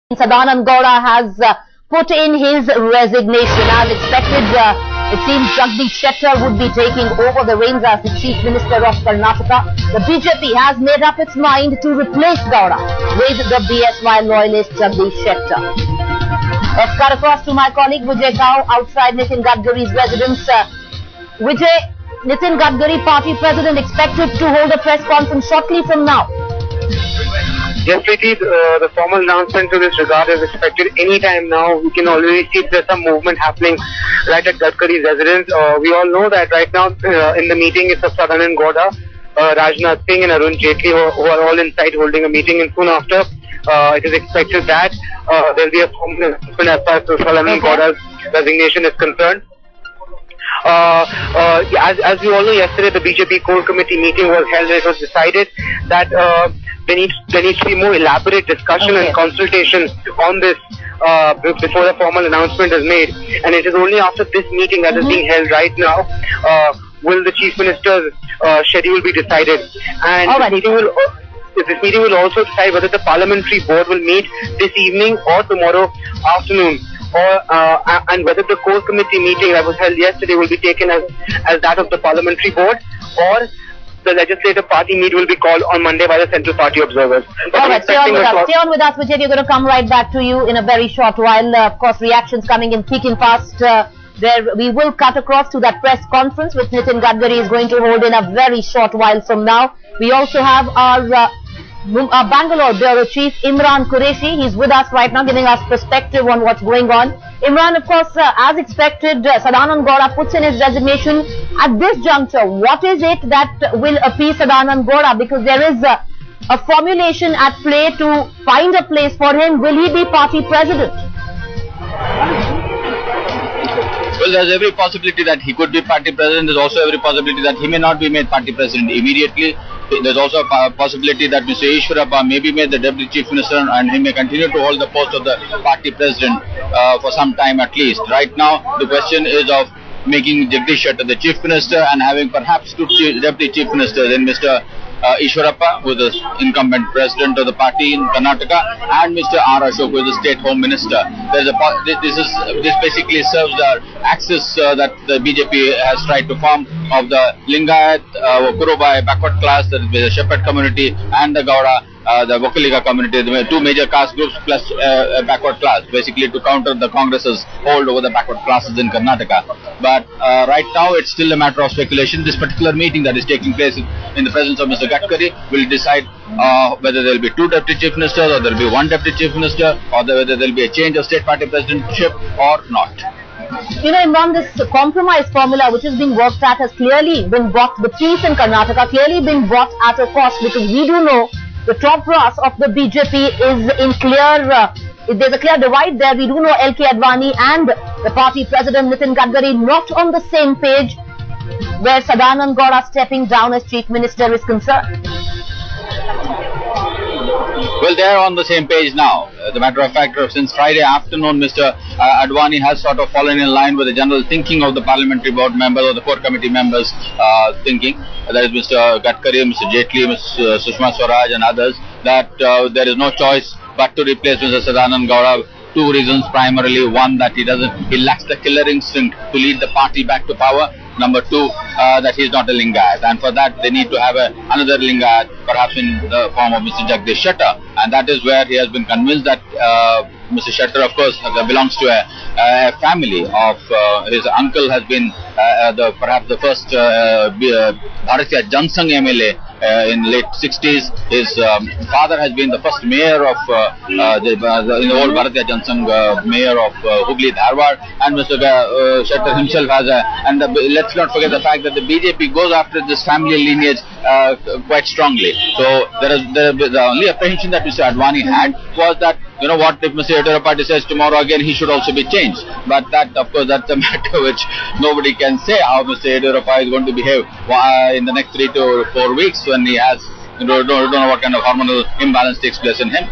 Sadananda Gowda has put in his resignation. As expected, it seems Jagadish Shettar would be taking over the reins as the Chief Minister of Karnataka. The BJP has made up its mind to replace Gowda with the BSY loyalist Jagadish Shettar. Let's cut across to my colleague Vijay Kao outside Nitin Gadkari's residence. Vijay, Nitin Gadkari, party president, expected to hold a press conference shortly from now. Yes, Preeti, the formal announcement to this regard is expected any time now. We can already see there's some movement happening right at Gadkari's residence. We all know that right now in the meeting it's of Sadananda Gowda, Rajnath Singh and Arun Jaitley who are all inside holding a meeting, and soon after it is expected that there will be a formal announcement as far as Sadananda Gowda's resignation is concerned. As we all know, yesterday the BJP core committee meeting was held and it was decided that there needs to be more elaborate discussion and consultation on this before the formal announcement is made. And it is only after this meeting that is being held right now will the Chief Minister's schedule be decided. And this meeting will also decide whether the parliamentary board will meet this evening or tomorrow afternoon, and whether the core committee meeting that was held yesterday will be taken as that of the parliamentary board, or the legislative party meet will be called on Monday by the central party observers. Alright, stay on with us, Vijay. We're going to come right back to you in a very short while. Of course, reactions coming in thick and fast. There we will cut across to that press conference which Nitin Gadkari is going to hold in a very short while from now. We also have our Bangalore Bureau Chief Imran Qureshi. He's with us right now, giving us perspective on what's going on. Imran, of course, as expected, Sadananda Gowda puts in his resignation. At this juncture, what is it that will appease Sadananda Gowda? Because there is a formulation at play to find a place for him. Will he be party president? Well, there's every possibility that he could be party president. There's also every possibility that he may not be made party president immediately. There's also a possibility that Mr. Ishwarappa may be made the Deputy Chief Minister and he may continue to hold the post of the party president for some time at least. Right now, the question is of making Jagadish Shettar the Chief Minister and having perhaps two Deputy Chief Ministers, then Mr. Ishwarappa, who is the incumbent president of the party in Karnataka, and Mr. R. Ashok, who is the state home minister. This basically serves the axis that the BJP has tried to form of the Lingayat, Kurubai backward class, that is the Shepherd community, and the Gowda, the Vokaliga community, the two major caste groups plus a backward class, basically to counter the Congress's hold over the backward classes in Karnataka. But right now it's still a matter of speculation. This particular meeting that is taking place in the presence of Mr. Gadkari will decide whether there will be two Deputy Chief Ministers or there will be one Deputy Chief Minister, or whether there will be a change of state party presidentship or not. You know, Imran, this compromise formula which is being worked at has clearly been brought, the peace in Karnataka clearly been brought at a cost, because we do know the top brass of the BJP is in clear, there's a clear divide there. We do know L.K. Advani and the party president Nitin Gadkari not on the same page where Sadananda Gowda stepping down as Chief Minister is concerned. Well, they are on the same page now. As a matter of fact, since Friday afternoon, Mr. Advani has sort of fallen in line with the general thinking of the parliamentary board members or the core committee members' thinking. That is Mr. Gadkari, Mr. Jaitley, Ms. Sushma Swaraj and others, that there is no choice but to replace Mr. Sadananda Gowda. Two reasons primarily. One, that he lacks the killer instinct to lead the party back to power. Number two, that he is not a Lingayat, and for that they need to have another Lingayat, perhaps in the form of Mr. Jagadish Shettar, and that is where he has been convinced that Mr. Shettar, of course, belongs to a family of his uncle has been perhaps the first Bharatiya Jansangh MLA in late 60s. His father has been the first mayor of in the old Bharatiya Jansangh mayor of Hubli Dharwad, and Mr. Shettar himself has and let's not forget the fact that the BJP goes after this family lineage quite strongly. So the only apprehension that Mr. Advani had was that, you know, what if Mr. Yediyurappa decides tomorrow again he should also be changed. But that, of course, that's a matter which nobody can say how Mr. Yediyurappa is going to behave in the next 3 to 4 weeks when he has, don't know what kind of hormonal imbalance takes place in him.